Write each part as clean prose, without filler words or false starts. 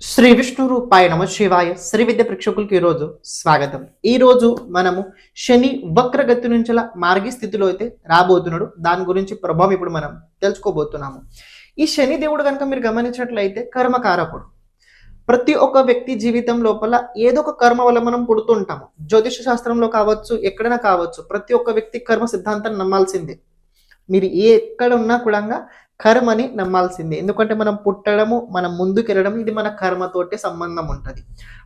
శ్రీ విష్ణు రూపాయ నమ శివాయ శ్రీ విద్య ప్రేక్షకులకి ఈరోజు స్వాగతం. ఈరోజు మనము శని వక్రగతి నుంచి మార్గీ స్థితిలో అయితే రాబోతున్నాడు. దాని గురించి ప్రభావం ఇప్పుడు మనం తెలుసుకోబోతున్నాము. ఈ శని దేవుడు కనుక మీరు గమనించినట్లయితే కర్మకారకుడు. ప్రతి ఒక్క వ్యక్తి జీవితం లోపల ఏదో ఒక కర్మ వల్ల మనం పుడుతుంటాము. జ్యోతిష శాస్త్రంలో కావచ్చు, ఎక్కడైనా కావచ్చు, ప్రతి ఒక్క వ్యక్తి కర్మ సిద్ధాంతాన్ని నమ్మాల్సిందే. మీరు ఎక్కడ ఉన్నా కూడా కర్మని నమ్మాల్సిందే. ఎందుకంటే మనం పుట్టడము, మనం ముందుకెళ్ళడం, ఇది మన కర్మతోటే సంబంధం ఉంటుంది.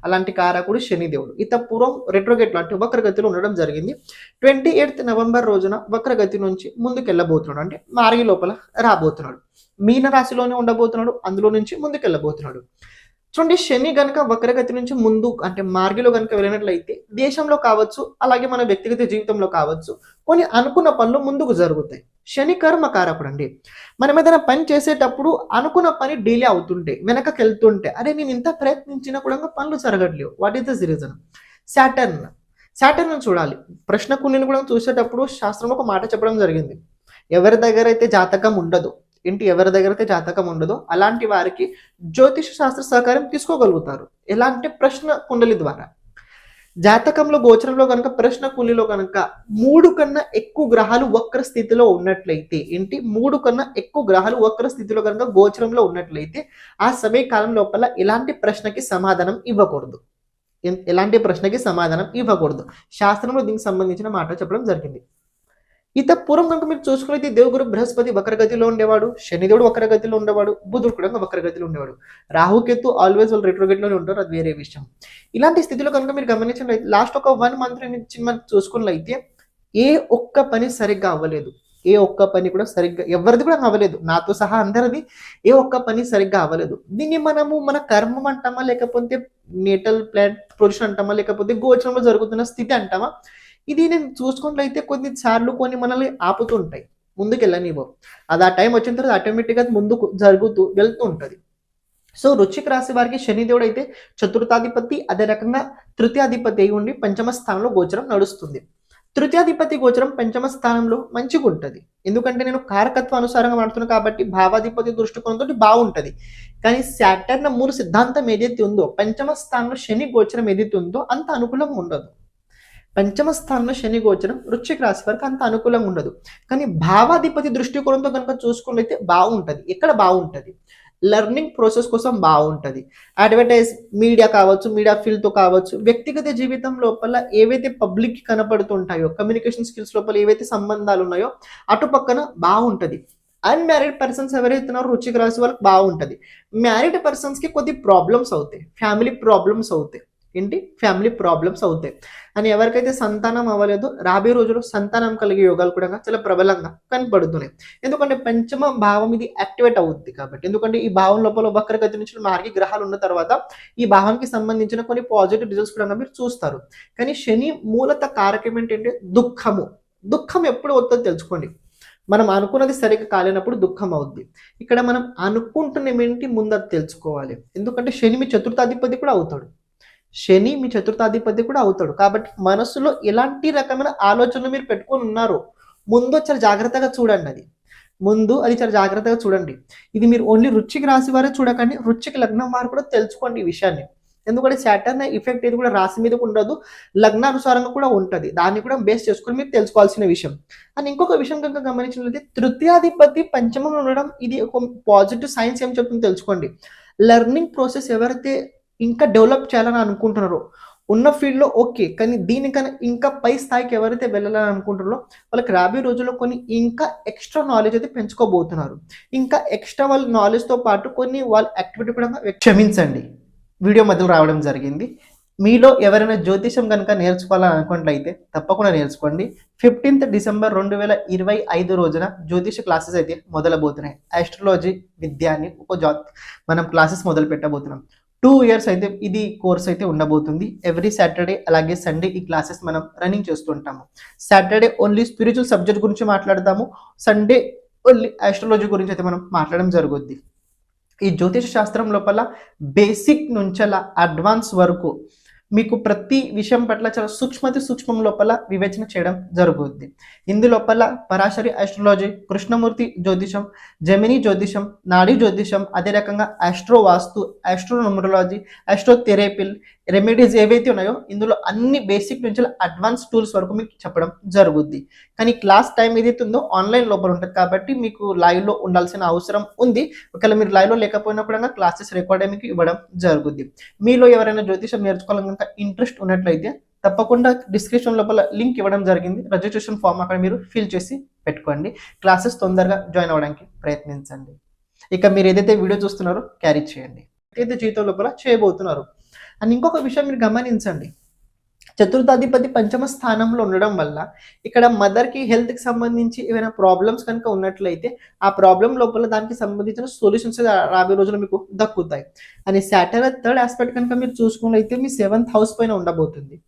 అలాంటి కారకుడు శనిదేవుడు. ఇత పూర్వం రెట్రోగేట్లో అంటే వక్రగతిలో ఉండడం జరిగింది. 28th నవంబర్ రోజున వక్రగతి నుంచి ముందుకెళ్ళబోతున్నాడు, అంటే మార్గి లోపల రాబోతున్నాడు. మీన రాశిలోనే ఉండబోతున్నాడు, అందులో నుంచి ముందుకెళ్ళబోతున్నాడు. చూడండి, శని గనక వక్రగతి నుంచి ముందు అంటే మార్గిలో గనక వెళ్ళినట్లయితే దేశంలో కావచ్చు, అలాగే మన వ్యక్తిగత జీవితంలో కావచ్చు, కొన్ని అనుకున్న పనులు ముందుకు జరుగుతాయి. శని కర్మకారకుడు అండి. మనం ఏదైనా పని చేసేటప్పుడు అనుకున్న పని డిలే అవుతుంటే, వెనకకి వెళ్తుంటే, అరే నేను ఇంత ప్రయత్నించినా కూడా పనులు జరగట్లేవు. What is the reason? Saturn చూడాలి. ప్రశ్న కుండలిని కూడా చూసేటప్పుడు శాస్త్రంలో ఒక మాట చెప్పడం జరిగింది. ఎవరి దగ్గర అయితే జాతకం ఉండదు, ఎవరి దగ్గర అయితే జాతకం ఉండదో అలాంటి వారికి జ్యోతిష శాస్త్ర సహకారం తీసుకోగలుగుతారు. ఎలా అంటే ప్రశ్న కుండలి ద్వారా. జాతకంలో గోచరంలో కనుక ప్రశ్న కుండలిలో కనుక 3 కన్నా ఎక్కువ గ్రహాలు వక్ర స్థితిలో ఉన్నట్లయితే, 3 కన్నా ఎక్కువ గ్రహాలు వక్ర స్థితిలో కనుక గోచరంలో ఉన్నట్లయితే ఆ సమయ కాలం లోపల ఎలాంటి ప్రశ్నకి సమాధానం ఇవ్వకూడదు. శాస్త్రంలో దీనికి సంబంధించిన మాట చెప్పడం జరిగింది. ఇత పూర్వం కనుక మీరు చూసుకున్నైతే దేవగురు బృహస్పతి వక్రగతిలో ఉండేవాడు, శనిదేవుడు వక్రగతిలో ఉండేవాడు, బుధుడు కూడా వక్రగతిలో ఉండేవాడు. రాహుకేతు ఆల్వేస్ వాళ్ళు రెట్రోగేట్లోనే ఉంటారు, అది వేరే విషయం. ఇలాంటి స్థితిలో కనుక మీరు గమనించినట్లయితే లాస్ట్ ఒక 1 month నుంచి మనం చూసుకున్నట్లయితే ఏ ఒక్క పని సరిగ్గా అవ్వలేదు. ఏ ఒక్క పని కూడా సరిగ్గా ఎవరిది కూడా అవ్వలేదు, నాతో సహా అందరిది ఏ ఒక్క పని సరిగ్గా అవ్వలేదు. దీన్ని మనము మన కర్మం అంటామా, లేకపోతే నేటల్ ప్లాంట్ పొజిషన్ అంటామా, లేకపోతే గోచరంలో జరుగుతున్న స్థితి అంటామా? ఇది నేను చూసుకున్నట్లయితే కొన్నిసార్లు కొన్ని మనల్ని ఆపుతుంటాయి, ముందుకు వెళ్ళనివ్వవు. అది ఆ టైం వచ్చిన తర్వాత ఆటోమేటిక్గా ముందుకు జరుగుతూ వెళ్తూ ఉంటుంది. సో వృశ్చిక రాశి వారికి శనిదేవుడు అయితే చతుర్థాధిపతి, అదే రకంగా తృతీయాధిపతి అయి ఉండి పంచమ స్థానంలో గోచరం నడుస్తుంది. తృతీయాధిపతి గోచరం పంచమ స్థానంలో మంచిగా ఉంటుంది. ఎందుకంటే నేను కారకత్వ అనుసారంగా మాడుతున్నాను కాబట్టి భావాధిపతి దృష్టికోణంతో బాగుంటుంది. కానీ సాటర్న్ మూల సిద్ధాంతం ఏదైతే ఉందో, పంచమ స్థానంలో శని గోచరం ఏదైతే ఉందో అంత అనుకూలంగా ఉండదు. పంచమ స్థానంలో శని గోచరం వృశ్చిక రాశి వారికి అంత అనుకూలంగా ఉండదు. కానీ భావాధిపతి దృష్టికోణంతో కనుక చూసుకున్నట్లయితే బాగుంటుంది. ఎక్కడ బాగుంటుంది? లెర్నింగ్ ప్రాసెస్ కోసం బాగుంటుంది. అడ్వర్టైజ్ మీడియా కావచ్చు, మీడియా ఫీల్డ్తో కావచ్చు, వ్యక్తిగత జీవితం లోపల ఏవైతే పబ్లిక్ కనపడుతుంటాయో, కమ్యూనికేషన్ స్కిల్స్ లోపల ఏవైతే సంబంధాలు ఉన్నాయో అటు పక్కన బాగుంటుంది. అన్మ్యారీడ్ పర్సన్స్ ఎవరైతే ఉన్నారో వృశ్చిక రాశి వాళ్ళకి బాగుంటుంది. మ్యారీడ్ పర్సన్స్కి కొద్ది ప్రాబ్లమ్స్ అవుతాయి, ఫ్యామిలీ ప్రాబ్లమ్స్ అవుతాయి. అని ఎవరికైతే సంతానం అవ్వలేదో రాబోయే రోజుల్లో సంతానం కలిగే యోగాలు కూడా చాలా ప్రబలంగా కనపడుతున్నాయి. ఎందుకంటే పంచమ భావం ఇది యాక్టివేట్ అవుద్ది కాబట్టి. ఎందుకంటే ఈ భావం లోపల వక్రగతి నుంచి మార్గి గ్రహాలు ఉన్న తర్వాత ఈ భావానికి సంబంధించిన కొన్ని పాజిటివ్ రిజల్ట్స్ కూడా మీరు చూస్తారు. కానీ శని మూలత కారకం ఏంటంటే దుఃఖం ఎప్పుడు అవుతుందో తెలుసుకోండి. మనం అనుకున్నది సరిగ్గా కాలేనప్పుడు దుఃఖం అవుద్ది. ఇక్కడ మనం అనుకుంటున్నమేంటి ముందు అది తెలుసుకోవాలి. ఎందుకంటే శని మీ చతుర్థాధిపతి కూడా అవుతాడు. కాబట్టి మనసులో ఎలాంటి రకమైన ఆలోచనలు మీరు పెట్టుకొని ఉన్నారో ముందు చాలా జాగ్రత్తగా చూడండి. ఇది మీరు ఓన్లీ వృశ్చిక రాశి వారే చూడకండి, వృశ్చిక లగ్నం వారు కూడా తెలుసుకోండి ఈ విషయాన్ని. ఎందుకంటే సాటర్న్ ఎఫెక్ట్ ఇది కూడా రాశి మీద ఉండదు, లగ్నానుసారంగా కూడా ఉంటుంది. దాన్ని కూడా బేస్ చేసుకొని మీరు తెలుసుకోవాల్సిన విషయం. అని ఇంకొక విషయం కనుక గమనించినట్లయితే తృతీయాధిపతి పంచమంలో ఉండడం ఇది ఒక పాజిటివ్ సైన్స్ ఏం చెప్తుందో తెలుసుకోండి. లెర్నింగ్ ప్రాసెస్ ఎవరైతే ఇంకా డెవలప్ చేయాలని అనుకుంటున్నారో ఉన్న ఫీల్డ్లో ఓకే, కానీ దీనికన్నా ఇంకా పై స్థాయికి ఎవరైతే వెళ్ళాలని అనుకుంటున్నారో వాళ్ళకి రాబోయే రోజుల్లో కొన్ని ఇంకా ఎక్స్ట్రా నాలెడ్జ్ అయితే పెంచుకోబోతున్నారు. ఇంకా ఎక్స్ట్రా వాళ్ళ నాలెడ్జ్తో పాటు కొన్ని వాళ్ళ యాక్టివిటీ కూడా క్షమించండి, వీడియో మధ్యలో రావడం జరిగింది. మీలో ఎవరైనా జ్యోతిషం కనుక నేర్చుకోవాలని అనుకున్నట్లయితే తప్పకుండా నేర్చుకోండి. 15th డిసెంబర్ 2025 రోజున జ్యోతిష క్లాసెస్ అయితే మొదలబోతున్నాయి. ఆస్ట్రాలజీ విద్యాన్ని మనం క్లాసెస్ మొదలు పెట్టబోతున్నాం. 2 years అయితే ఇది కోర్స్ అయితే ఉండబోతుంది. ఎవ్రీ సాటర్డే అలాగే సండే ఈ క్లాసెస్ మనం రన్నింగ్ చేస్తుంటాము. సాటర్డే ఓన్లీ స్పిరిచువల్ సబ్జెక్ట్ గురించి మాట్లాడతాము, సండే ఓన్లీ ఆస్ట్రాలజీ గురించి అయితే మనం మాట్లాడడం జరుగుద్ది. ఈ జ్యోతిష శాస్త్రం లోపల బేసిక్ నుంచి అడ్వాన్స్ వరకు మీకు ప్రతి విషయం పట్ల చాలా సూక్ష్మం లోపల వివేచన చేయడం జరుగుద్ది. ఇందులోపల పరాశరి ఆస్ట్రాలజీ, కృష్ణమూర్తి జ్యోతిషం, జెమిని జ్యోతిషం, నాడీ జ్యోతిషం, అదే రకంగా ఆస్ట్రో వాస్తు, ఆస్ట్రోన్యూమరాలజీ, ఆస్ట్రోథెరపీల్ రెమెడీస్ ఏవైతే ఉన్నాయో ఇందులో అన్ని బేసిక్ నుంచి అడ్వాన్స్ టూల్స్ వరకు మీకు చెప్పడం జరుగుద్ది. కానీ క్లాస్ టైం ఏదైతే ఉందో ఆన్లైన్ లోపల ఉంటుంది కాబట్టి మీకు లైవ్లో ఉండాల్సిన అవసరం ఉంది. ఒకవేళ మీరు లైవ్లో లేకపోయినప్పుడు క్లాసెస్ రికార్డ్ మీకు ఇవ్వడం జరుగుద్ది. మీలో ఎవరైనా జ్యోతిషం నేర్చుకోవాలని కనుక ఇంట్రెస్ట్ ఉన్నట్లయితే తప్పకుండా డిస్క్రిప్షన్ లోపల లింక్ ఇవ్వడం జరిగింది. రిజిస్ట్రేషన్ ఫామ్ అక్కడ మీరు ఫిల్ చేసి పెట్టుకోండి. క్లాసెస్ తొందరగా జాయిన్ అవ్వడానికి ప్రయత్నించండి. ఇక మీరు ఏదైతే వీడియో చూస్తున్నారో క్యారీ చేయండి. ఏదైతే జీవితం లోపల చేయబోతున్నారు అని ఇంకొక విషయం మీరు గమనించండి. చతుర్థాధిపతి పంచమ స్థానంలో ఉండడం వల్ల ఇక్కడ మదర్కి హెల్త్కి సంబంధించి ఏమైనా ప్రాబ్లమ్స్ కనుక ఉన్నట్లయితే ఆ ప్రాబ్లం లోపల దానికి సంబంధించిన సొల్యూషన్స్ రాబోయే రోజుల్లో మీకు దక్కుతాయి. అని సాటర్న్ థర్డ్ ఆస్పెక్ట్ కనుక మీరు చూసుకున్నట్లయితే మీ 7th హౌస్ పైన ఉండబోతుంది.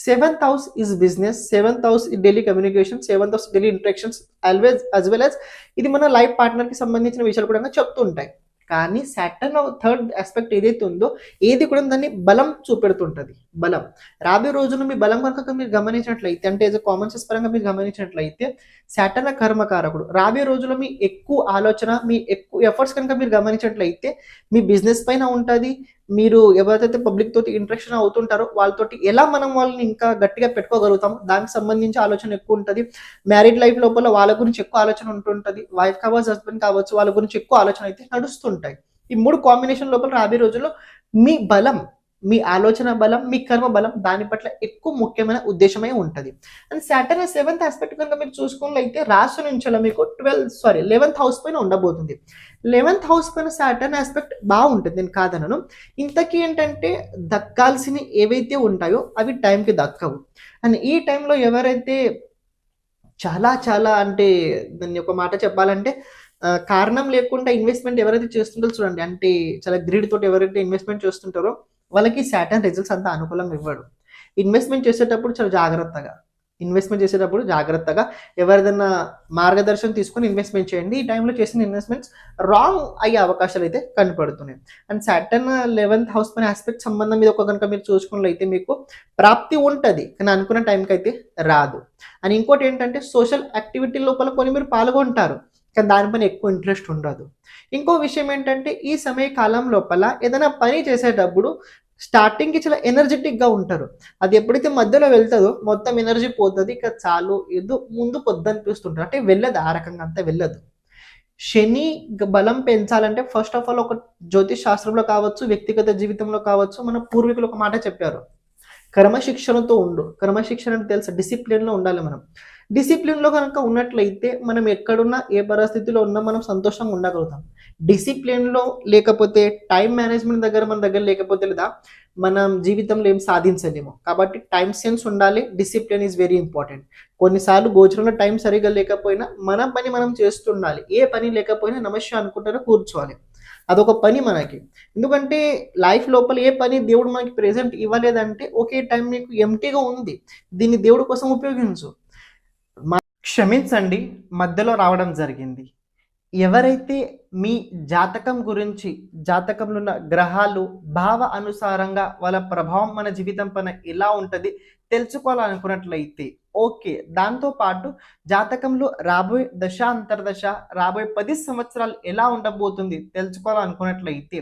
7th house is business, 7th house daily communication, 7th house daily interactions always as well as ఇది మన లైఫ్ పార్ట్నర్కి సంబంధించిన విషయాలు కూడా చెప్తుంటాయి. కానీ సాటర్న్ థర్డ్ ఆస్పెక్ట్ ఏదైతే ఉందో ఏది కూడా దాన్ని బలం చూపెడుతుంటుంది. బలం రాబోయే రోజుల్లో మీ బలం కనుక మీరు గమనించినట్లయితే అంటే ఏదో కామన్ సెన్స్ పరంగా మీరు గమనించినట్లయితే సాటర్న్ కర్మకారకుడు రాబోయే రోజుల్లో మీ ఎక్కువ ఆలోచన, మీ ఎక్కువ ఎఫర్ట్స్ కనుక మీరు గమనించినట్లయితే మీ బిజినెస్ పైన ఉంటుంది. మీరు ఎవరైతే పబ్లిక్ తోటి ఇంటరాక్షన్ అవుతుంటారో వాళ్ళతోటి ఎలా మనం వాళ్ళని ఇంకా గట్టిగా పెట్టుకోగలుగుతాం దానికి సంబంధించి ఆలోచన ఎక్కువ ఉంటుంది. మ్యారీడ్ లైఫ్ లోపల వాళ్ళ గురించి ఎక్కువ ఆలోచన ఉంటుంటుంది. వైఫ్ కావచ్చు, హస్బెండ్ కావచ్చు, వాళ్ళ గురించి ఎక్కువ ఆలోచన అయితే నడుస్తుంటాయి. ఈ 3 కాంబినేషన్ లోపల రాబోయే రోజుల్లో మీ బలం, మీ ఆలోచన బలం, మీ కర్మ బలం దాని పట్ల ఎక్కువ ముఖ్యమైన ఉద్దేశమే ఉంటుంది. అండ్ సాటర్న్ 7th ఆస్పెక్ట్ కనుక మీరు చూసుకున్నట్లయితే రాశి నుంచి మీకు 11th హౌస్ పైన ఉండబోతుంది. 11th హౌస్ పైన సాటర్న్ ఆస్పెక్ట్ బాగుంటుంది, నేను కాదనను. ఇంతకీ ఏంటంటే దక్కాల్సిన ఏవైతే ఉంటాయో అవి టైంకి దక్కవు. అండ్ ఈ టైంలో ఎవరైతే చాలా చాలా అంటే దాన్ని ఒక మాట చెప్పాలంటే కారణం లేకుండా ఇన్వెస్ట్మెంట్ ఎవరైతే చేస్తుంటారో చూడండి, అంటే చాలా గ్రీడ్ తోటి ఎవరైతే ఇన్వెస్ట్మెంట్ చేస్తుంటారో వాళ్ళకి సాటర్న్ రిజల్ట్స్ అంత అనుకూలంగా ఇవ్వడు. ఇన్వెస్ట్మెంట్ చేసేటప్పుడు చాలా జాగ్రత్తగా ఎవరిదైనా మార్గదర్శనం తీసుకొని ఇన్వెస్ట్మెంట్ చేయండి. ఈ టైంలో చేసిన ఇన్వెస్ట్మెంట్స్ రాంగ్ అయ్యే అవకాశాలు అయితే కనపడుతున్నాయి. అండ్ సాటర్న్ 11th హౌస్ పైన ఆస్పెక్ట్ సంబంధం మీద కనుక మీరు చూసుకున్నట్లయితే మీకు ప్రాప్తి ఉంటుంది, కానీ అనుకున్న టైంకి అయితే రాదు. అండ్ ఇంకోటి ఏంటంటే సోషల్ యాక్టివిటీ లోపల కొన్ని మీరు పాల్గొంటారు, కానీ దానిపైన ఎక్కువ ఇంట్రెస్ట్ ఉండదు. ఇంకో విషయం ఏంటంటే ఈ సమయ కాలం లోపల ఏదైనా పని చేసేటప్పుడు స్టార్టింగ్కి చాలా ఎనర్జెటిక్గా ఉంటారు. అది ఎప్పుడైతే మధ్యలో వెళ్తుందో మొత్తం ఎనర్జీ పోతుంది, ఇక చాలు ఏదో ముందు పొద్దనిపిస్తుంటారు, అంటే వెళ్ళదు, ఆ రకంగా అంతా వెళ్ళదు. శని బలం పెంచాలంటే ఫస్ట్ ఆఫ్ ఆల్ ఒక జ్యోతిష్ శాస్త్రంలో కావచ్చు, వ్యక్తిగత జీవితంలో కావచ్చు, మన పూర్వీకులు ఒక మాట చెప్పారు, క్రమశిక్షణతో ఉండు. క్రమశిక్షణ అంటే తెలుసు, డిసిప్లిన్లో ఉండాలి. మనం డిసిప్లిన్లో కనుక ఉన్నట్లయితే మనం ఎక్కడున్నా ఏ పరిస్థితిలో ఉన్నా మనం సంతోషంగా ఉండగలుగుతాం. డిసిప్లిన్లో లేకపోతే టైం మేనేజ్మెంట్ మన దగ్గర లేకపోతే లేదా మనం జీవితంలో ఏం సాధించలేము. కాబట్టి టైం సెన్స్ ఉండాలి, డిసిప్లిన్ ఈజ్ వెరీ ఇంపార్టెంట్. కొన్నిసార్లు గోచరంలో టైం సరిగా లేకపోయినా మన పని మనం చేస్తుండాలి. ఏ పని లేకపోయినా నమస్య అనుకుంటారో కూర్చోవాలి, అదొక పని మనకి. ఎందుకంటే లైఫ్ లోపల ఏ పని దేవుడు మనకి ప్రెజెంట్ ఇవ్వలేదంటే ఒకే టైం నీకు ఎంటీగా ఉంది, దీన్ని దేవుడి కోసం ఉపయోగించు. క్షమించండి, మధ్యలో రావడం జరిగింది. ఎవరైతే మీ జాతకం గురించి, జాతకంలో ఉన్న గ్రహాలు భావ అనుసారంగా వాళ్ళ ప్రభావం మన జీవితం పైన ఎలా ఉంటుంది తెలుసుకోవాలనుకున్నట్లయితే ఓకే, దాంతోపాటు జాతకంలో రాబోయే దశ అంతర్దశ రాబోయే 10 సంవత్సరాలు ఎలా ఉండబోతుంది తెలుసుకోవాలనుకున్నట్లయితే,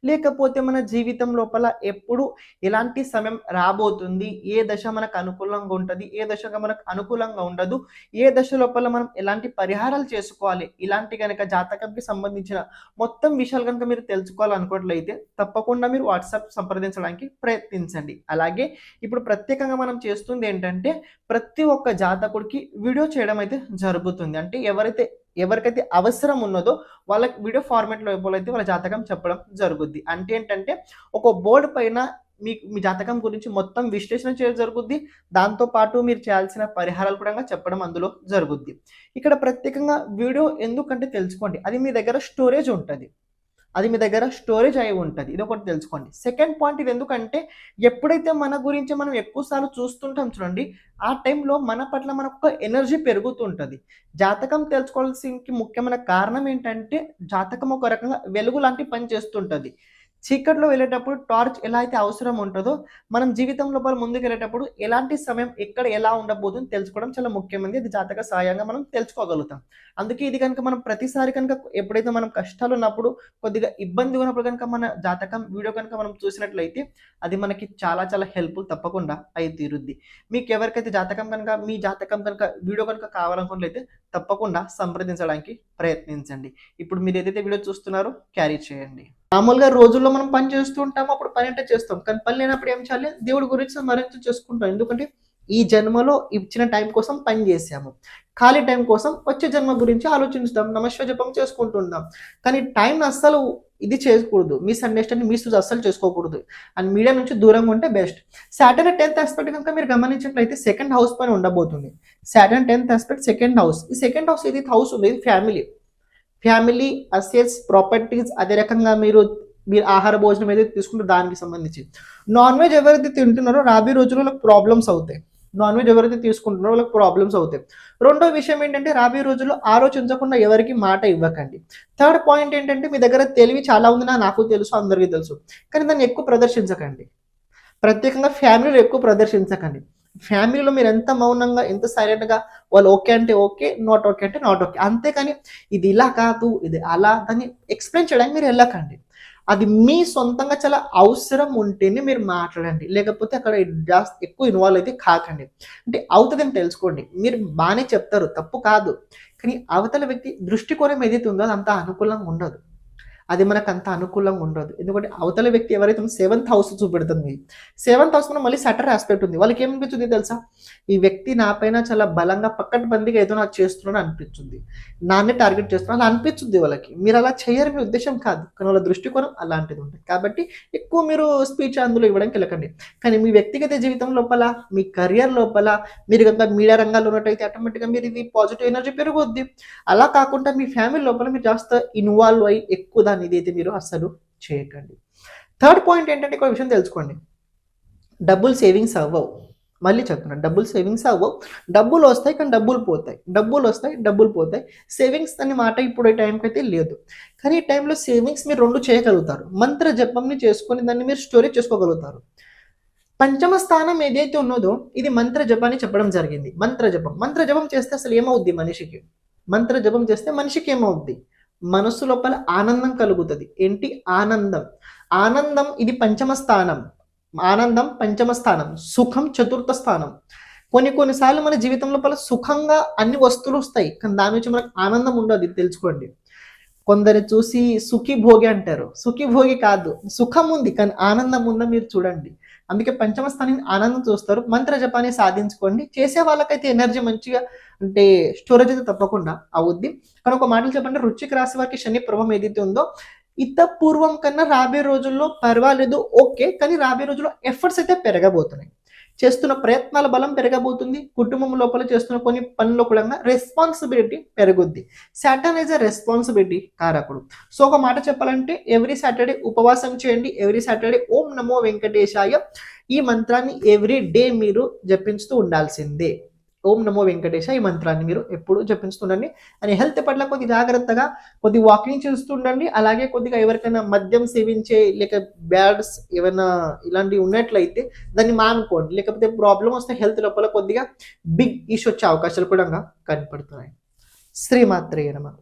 లేకపోతే మన జీవితం లోపల ఎప్పుడు ఎలాంటి సమయం రాబోతుంది, ఏ దశ మనకు అనుకూలంగా ఉంటుంది, ఏ దశగా మనకు అనుకూలంగా ఉండదు, ఏ దశ లోపల మనం ఎలాంటి పరిహారాలు చేసుకోవాలి, ఇలాంటి కనుక జాతకంకి సంబంధించిన మొత్తం విషయాలు కనుక మీరు తెలుసుకోవాలనుకున్నట్లయితే తప్పకుండా మీరు వాట్సాప్ సంప్రదించడానికి ప్రయత్నించండి. అలాగే ఇప్పుడు ప్రత్యేకంగా మనం చేస్తుంది ఏంటంటే ప్రతి ఒక్క జాతకుడికి వీడియో చేయడం అయితే జరుగుతుంది. అంటే ఎవరికైతే అవసరం ఉన్నదో వాళ్ళకి వీడియో ఫార్మాట్లో అయితే వాళ్ళ జాతకం చెప్పడం జరుగుద్ది. అంటే ఏంటంటే ఒక బోర్డు పైన మీ జాతకం గురించి మొత్తం విశ్లేషణ చేయడం జరుగుద్ది, దాంతోపాటు మీరు చేయాల్సిన పరిహారాలు కూడా చెప్పడం అందులో జరుగుద్ది. ఇక్కడ ప్రత్యేకంగా వీడియో ఎందుకంటే తెలుసుకోండి, అది మీ దగ్గర స్టోరేజ్ ఉంటుంది, అయి ఉంటుంది, ఇది ఒకటి తెలుసుకోండి. సెకండ్ పాయింట్, ఇది ఎందుకంటే ఎప్పుడైతే మన గురించి మనం ఎక్కువసార్లు చూస్తుంటాం చూడండి, ఆ టైంలో మన పట్ల మనకు ఎనర్జీ పెరుగుతుంటుంది. జాతకం తెలుసుకోవాల్సిన ముఖ్యమైన కారణం ఏంటంటే జాతకం ఒక రకంగా వెలుగు లాంటి పని చేస్తుంటుంది. చీకట్లో వెళ్ళేటప్పుడు టార్చ్ ఎలా అయితే అవసరం ఉంటుందో, మనం జీవితం లోపల ముందుకెళ్ళేటప్పుడు ఎలాంటి సమయం ఎక్కడ ఎలా ఉండబోతుందో తెలుసుకోవడం చాలా ముఖ్యమైనది. ఇది జాతక సహాయంగా మనం తెలుసుకోగలుగుతాం. అందుకే ఇది కనుక మనం ప్రతిసారి కనుక ఎప్పుడైతే మనం కష్టాలు ఉన్నప్పుడు, కొద్దిగా ఇబ్బంది ఉన్నప్పుడు కనుక మన జాతకం వీడియో కనుక మనం చూసినట్లయితే అది మనకి చాలా చాలా హెల్ప్‌ఫుల్ తప్పకుండా అయి తీరుద్ది. మీకు ఎవరికైతే జాతకం కనుక మీ జాతకం కనుక వీడియో కనుక కావాలనుకున్నట్లయితే తప్పకుండా సంప్రదించడానికి ప్రయత్నించండి. ఇప్పుడు మీరు ఏదైతే వీడియో చూస్తున్నారో క్యారీ చేయండి. మామూలుగా రోజుల్లో మనం పని చేస్తూ ఉంటాము. అప్పుడు పని అంటే చేస్తాం. కానీ పని లేనప్పుడు ఏం చేయాలి? దేవుడి గురించి స్మరించు చేసుకుంటాం. ఎందుకంటే ఈ జన్మలో ఇచ్చిన టైం కోసం పని చేసాము. ఖాళీ టైం కోసం వచ్చే జన్మ గురించి ఆలోచిస్తాం. నమఃశివాయ జపం చేసుకుంటుంటాం. కానీ టైం అస్సలు ఇది చేయకూడదు. మిస్‌అండర్‌స్టాండింగ్, మిస్‌యూజ్ అస్సలు చేసుకోకూడదు. అండ్ మీడియా నుంచి దూరంగా ఉంటే బెస్ట్. సాటర్న్ 10th ఆస్పెక్ట్ కనుక మీరు గమనించినట్లయితే సెకండ్ హౌస్ పైన ఉండబోతుంది. Saturn 10th aspect second house. ఈ సెకండ్ హౌస్ ఏదైతే హౌస్ ఉంది ఇది ఫ్యామిలీ. ఫ్యామిలీ, అసెట్స్, ప్రాపర్టీస్, అదే రకంగా మీరు ఆహార భోజనం ఏదైతే తీసుకుంటారో దానికి సంబంధించి. నాన్ వెజ్ ఎవరైతే తింటున్నారో రాబోయే రోజుల్లో వాళ్ళకి ప్రాబ్లమ్స్ అవుతాయి. నాన్ వెజ్ ఎవరైతే తీసుకుంటున్నారో వాళ్ళకి ప్రాబ్లమ్స్ అవుతాయి. రెండో విషయం ఏంటంటే రాబోయే రోజుల్లో ఆలోచించకుండా ఎవరికి మాట ఇవ్వకండి. థర్డ్ పాయింట్ ఏంటంటే మీ దగ్గర తెలివి చాలా ఉంది, నాకు తెలుసు, అందరికీ తెలుసు. కానీ దాన్ని ఎక్కువ ప్రదర్శించకండి. ప్రత్యేకంగా ఫ్యామిలీలో ఎక్కువ ప్రదర్శించకండి. ఫ్యామిలీలో మీరు ఎంత మౌనంగా, ఎంత సైలెంట్‌గా వాళ్ళు ఓకే అంటే ఓకే, నాట్ ఓకే అంటే నాట్ ఓకే. అంతేకాని ఇది ఇలా కాదు, ఇది అలా దాన్ని ఎక్స్‌ప్లెయిన్ చేయడానికి మీరు వెళ్ళకండి. అది మీ సొంతంగా చాలా అవసరం ఉంటేనే మీరు మాట్లాడండి. లేకపోతే అక్కడ ఎక్కువ ఇన్వాల్వ్ అయితే కాకండి. అంటే అవుతదని తెలుసుకోండి. మీరు బానే చెప్తారు, తప్పు కాదు. కానీ అవతల వ్యక్తి దృష్టికోణం ఏదైతే ఉందో అది అంత అనుకూలంగా ఉండదు. అది మనకంత అనుకూలంగా ఉండదు. ఎందుకంటే అవతల వ్యక్తి ఎవరైతే సెవెంత్ హౌస్ చూపెడుతుంది. సెవెంత్ హౌస్‌లో మళ్ళీ సాటర్న్ ఆస్పెక్ట్ ఉంది. వాళ్ళకి ఏమనిపించింది తెలుసా? ఈ వ్యక్తి నా పైన చాలా బలంగా పకడ్బందీగా ఏదో నాకు చేస్తున్నాడు అనిపించింది. నన్నే టార్గెట్ చేస్తున్నాడు అలా అనిపించుద్ది వాళ్ళకి. మీరు అలా చేయరు, మీ ఉద్దేశ్యం కాదు. కానీ వాళ్ళ దృష్టికోణం అలాంటిది ఉంటుంది. కాబట్టి ఎక్కువ మీరు స్పీచ్ అందులో ఇవ్వడానికి వెళ్ళకండి. కానీ మీ వ్యక్తిగత జీవితం లోపల, మీ కెరియర్ లోపల మీరు కనుక మీడియా రంగాల్లో ఉన్నట్టయితే ఆటోమేటిక్‌గా మీరు ఇది పాజిటివ్ ఎనర్జీ పెరుగుద్ది. అలా కాకుండా మీ ఫ్యామిలీ లోపల మీరు జాస్త ఇన్వాల్వ్ అయ్యి ఎక్కువ దాన్ని ఇదైతే మీరు అస్సలు చేయకండి. థర్డ్ పాయింట్ ఏంటంటే ఒక విషయం తెలుసుకోండి. డబ్బులు సేవింగ్స్ అవ్వవు. మళ్ళీ చెప్తున్నాను, డబ్బులు సేవింగ్స్ అవ్వవు. డబ్బులు వస్తాయి కానీ డబ్బులు పోతాయి. డబ్బులు వస్తాయి, డబ్బులు పోతాయి. సేవింగ్స్ అనే మాట ఇప్పుడు ఈ టైంకి అయితే లేదు. కానీ ఈ టైంలో సేవింగ్స్ మీరు 2 చేయగలుగుతారు. మంత్ర జపంని చేసుకొని దాన్ని మీరు స్టోరేజ్ చేసుకోగలుగుతారు. పంచమ స్థానం ఏదైతే ఉన్నదో ఇది మంత్ర జపాన్ని చెప్పడం జరిగింది. మంత్ర జపం చేస్తే అసలు ఏమవుద్ది మనిషికి? మంత్ర జపం చేస్తే మనిషికి ఏమవుద్ది? మనస్సు లోపల ఆనందం కలుగుతుంది. ఏంటి? ఆనందం. ఆనందం ఇది పంచమ స్థానం. ఆనందం పంచమ స్థానం, సుఖం చతుర్థ స్థానం. కొన్నిసార్లు మన జీవితం లోపల సుఖంగా అన్ని వస్తువులు వస్తాయి, కానీ దాని నుంచి మనకు ఆనందం ఉండదు. ఇది తెలుసుకోండి. కొందరు చూసి సుఖీ భోగి అంటారు. సుఖీ భోగి కాదు, సుఖం ఉంది కానీ ఆనందం ఉందా మీరు చూడండి. అందుకే పంచమ స్థానాన్ని ఆనందం చూస్తారు. మంత్ర జపాన్ని సాధించుకోండి. చేసే వాళ్ళకైతే ఎనర్జీ మంచిగా అంటే స్టోరేజ్ అయితే తప్పకుండా అవుద్ది. కానీ ఒక మాటలు చెప్పండి, వృశ్చిక రాశి వారికి శని ప్రభావం ఏదైతే ఉందో ఇత పూర్వం కన్నా రాబోయే రోజుల్లో పర్వాలేదు, ఓకే. కానీ రాబోయే రోజుల్లో ఎఫర్ట్స్ అయితే పెరగబోతున్నాయి. చేస్తున్న ప్రయత్నాల బలం పెరగబోతుంది. కుటుంబం లోపల చేస్తున్న కొన్ని పనుల్లో కూడా రెస్పాన్సిబిలిటీ పెరుగుద్ది. సాటర్న్ ఈజ్ ఎ రెస్పాన్సిబిలిటీ కారకుడు. సో ఒక మాట చెప్పాలంటే ఎవ్రీ సాటర్డే ఉపవాసం చేయండి. ఎవ్రీ సాటర్డే ఓం నమో వెంకటేశాయ ఈ మంత్రాన్ని ఎవ్రీ డే మీరు జపించుతూ ఉండాల్సిందే. ఓం నమో వెంకటేశ ఈ మంత్రాన్ని మీరు ఎప్పుడు జపించుతుండండి. అని హెల్త్ పట్ల కొద్ది జాగ్రత్తగా కొద్ది వాకింగ్ చేస్తుండండి. అలాగే కొద్దిగా ఎవరికైనా మద్యం సేవించే లేక బ్యాడ్స్ ఏమైనా ఇలాంటివి ఉన్నట్లయితే దాన్ని మానుకోండి. లేకపోతే ప్రాబ్లం వస్తే హెల్త్ లోపల కొద్దిగా బిగ్ ఇష్యూ వచ్చే అవకాశాలు కూడా కనపడుతున్నాయి. శ్రీమాత్రేయ నమః.